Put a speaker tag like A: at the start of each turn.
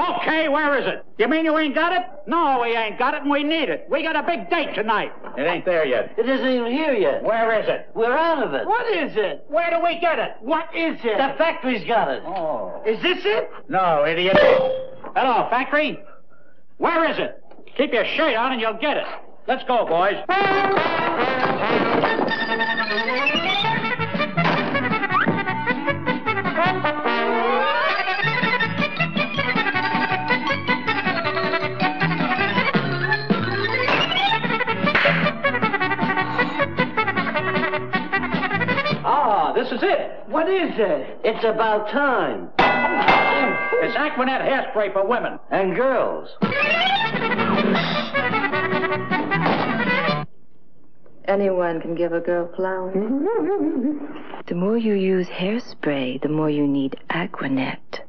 A: Okay, where is it? You mean you ain't got it? No, we ain't got it, and we need it. We got a big date tonight. It ain't there yet.
B: It isn't even here yet.
A: Where is it?
B: We're out of it.
C: What is it?
A: Where do we get it?
C: What is it?
B: The factory's got it.
A: Oh.
C: Is this it?
A: No, idiot. Hello, factory. Where is it? Keep your shirt on and you'll get it. Let's go, boys. This is it.
C: What is it?
B: It's about time.
A: It's Aqua Net hairspray for women.
B: And girls.
D: Anyone can give a girl flowers. The more you use hairspray, the more you need Aqua Net.